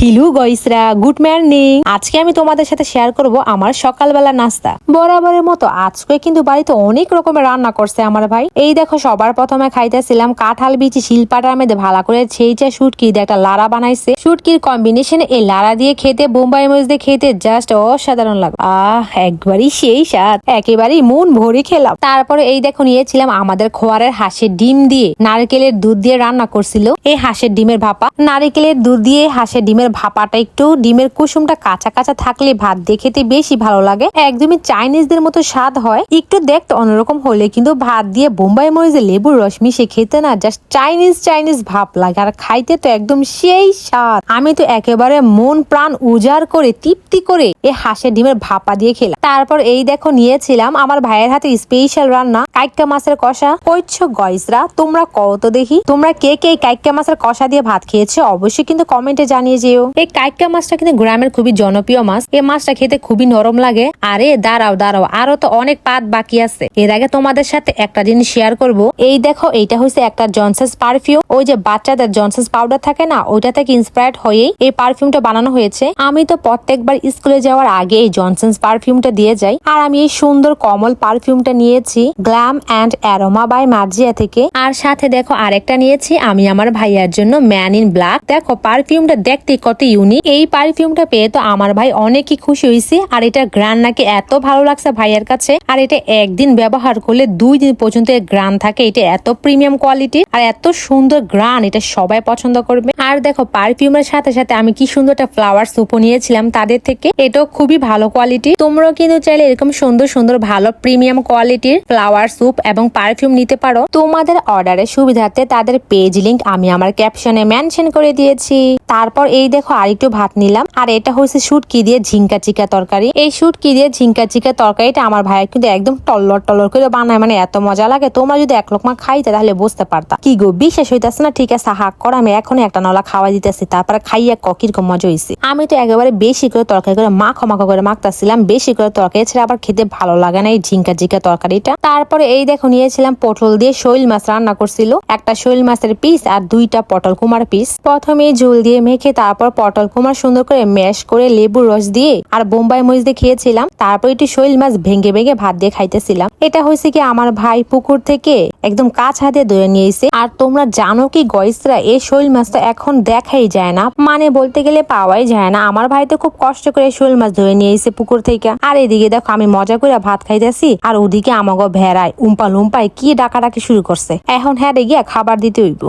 হিলু গইসরা good morning. আজকে আমি তোমাদের সাথে শেয়ার করব আমার সকালবেলা নাস্তা। বরাবরের মতো আজকে কিন্তু বাড়িতে অনেক রকমের রান্না করছে আমার ভাই। এই দেখো, সবার প্রথমে খাইতেছিলাম কাঁঠাল বিচি শিলপাটার মধ্যে ভালো করে ছেইচা শুটকি দিয়ে একটা লাড়া বানাইছে। শুটকির কম্বিনেশনে এই লাড়া দিয়ে খেতে, বোম্বাই মরিচ দিয়ে খেতে জাস্ট অসাধারণ লাগে। একবারই সেই স্বাদ, একেবারেই মন ভরে খেলাম। তারপরে এই দেখো নিয়েছিলাম আমাদের খোয়ারের হাঁসের ডিম দিয়ে নারকেলের দুধ দিয়ে রান্না করছিল এই হাঁসের ডিমের ভাপা। নারকেলের দুধ দিয়ে হাঁসের ডিমের ভাপাটা একটু ডিমের কুসুমটা কাঁচা কাঁচা থাকলে ভাত দিয়ে খেতে বেশি ভালো লাগে। একদমই চাইনিজদের মতো স্বাদ হয়, একটু দেখতে অন্যরকম হলে কিন্তু ভাত দিয়ে বোম্বাই মরিচে লেবুর রস মিশিয়ে খেতে না জাস্ট চাইনিজ ভাব লাগে, আর খাইতে তো একদম সেই স্বাদ। আমি তো একেবারে মন প্রাণ উজাড় করে তৃপ্তি করে এই হাঁসের ডিমের ভাপা দিয়ে খেলাম। তারপর এই দেখো নিয়েছিলাম আমার ভাইয়ের হাতে স্পেশাল রান্না কাইক্কা মাছের কষা। কইছো গয়সরা, তোমরা কত দেখি তোমরা কে কে কাইক্কা মাছের কষা দিয়ে ভাত খেয়েছো অবশ্যই কিন্তু কমেন্টে জানিয়ে যেও। এই কাইক্কা মাছটা কিন্তু গ্রামের খুবই জনপ্রিয় মাছ। এই মাছটা খেতে খুবই নরম লাগে। আরে দাঁড়াও আরো তো অনেক পাত বাকি আছে। এর আগে তোমাদের সাথে একটা জিনিস শেয়ার করব। এই দেখো, এইটা হচ্ছে একটা জনসন্স পারফিউম। ওই যে বাচ্চাদের জনসন্স পাউডার থাকে না, ওইটা থেকে ইন্সপায়ার্ড হয়ে এই পারফিউমটা বানানো হয়েছে। আমি তো প্রত্যেকবার স্কুলে যাওয়ার আগে এই জনসন্স পারফিউমটা দিয়ে যাই। আর আমি এই সুন্দর কমল পারফিউমটা নিয়েছি glam and aroma by Marzia থেকে। আর সাথে দেখো আরেকটা নিয়েছি আমি আমার ভাইয়ার জন্য ম্যান ইন ব্ল্যাক। দেখো পারফিউমটা দেখতে কত ইউনিক। এই পারফিউমটা পেয়ে তো আমার ভাই অনেকই খুশি হয়েছে। আর এটা গ্রান নাকি এত ভালো লাগছে ভাইয়ের কাছে। আর এটা একদিন ব্যবহার করলে 2 দিন পর্যন্ত গ্রান থাকে। এটা এত প্রিমিয়াম কোয়ালিটি আর এত সুন্দর গ্রান, এটা সবাই পছন্দ করবে। আর দেখো পারফিউমের সাথে সাথে আমি কি সুন্দর একটা ফ্লাওয়ার সুপও নিয়েছিলাম তাদের থেকে। এটাও খুবই ভালো কোয়ালিটি। তোমরাও কিন্তু চাইলে এরকম সুন্দর ভালো প্রিমিয়াম কোয়ালিটির ফ্লাওয়ার সুপ এবং পারফিউম নিতে পারো। তোমাদের অর্ডারের সুবিধার্থে তাদের পেজ লিংক আমি আমার ক্যাপশনে মেনশন করে দিয়েছি। তারপর এই দেখো আরেকটু ভাত নিলাম। আর এটা হচ্ছে শুটকি দিয়ে ঝিঙ্কা চিকা তরকারি। এই শুটকি দিয়ে ঝিঙ্কা চিকা তরকারিটা আমার ভাই কিন্তু একদম টল্লর করে বানায়, মানে এত মজা লাগে। তোমরা যদি এক লোকমা খাইতে তাহলে বুঝতে পারতা। কি গো, বিশ্বাস হইতাছে না? ঠিক আছে, হাক কর, আমি এখনই একটা নলা খাওয়াই দিতেছি। তারপরে খাইয়া কিরকম মজা হয়েছে। আমি তো একেবারে বেশি করে তরকারি করে মাখো করে মাখতাছিলাম। বেশি করে তরকারি ছেড়ে আবার খেতে ভালো লাগে না এই ঝিঙ্কা চিকা তরকারিটা। তারপরে এই দেখো নিয়েছিলাম পটল দিয়ে শৈল মাছ রান্না করছিল। একটা শৈল মাছের পিস আর 2টা পটল কুমার পিস। প্রথমে ঝোল দিয়ে মেখে তারপর পটল কুমার সুন্দর করে ম্যাশ করে লেবুর রস দিয়ে আর বোম্বাই মরিচ দিয়ে খেয়েছিলাম। তারপর একটু শৈল মাছ ভেঙে ভাত দিয়ে খাইতেছিলাম। এটা হয়েছে কি আমার ভাই পুকুর থেকে একদম কাঁচা দিয়ে ধরে নিয়েছে। আর তোমরা জানো কি গয়সরা, এই শৈল মাছটা এখন দেখাই যায় না, মানে বলতে গেলে পাওয়াই যায় না। আমার ভাই তো খুব কষ্ট করে শৈল মাছ ধরে নিয়ে এসে পুকুর থেকে। আর এদিকে দেখো আমি মজা করে ভাত খাইতেছি আর ওদিকে আমাকে ভেড়ায় উম্পায় কি ডাকাডাকি শুরু করছে। এখন হ্যাঁ গিয়া খাবার দিতে হইব।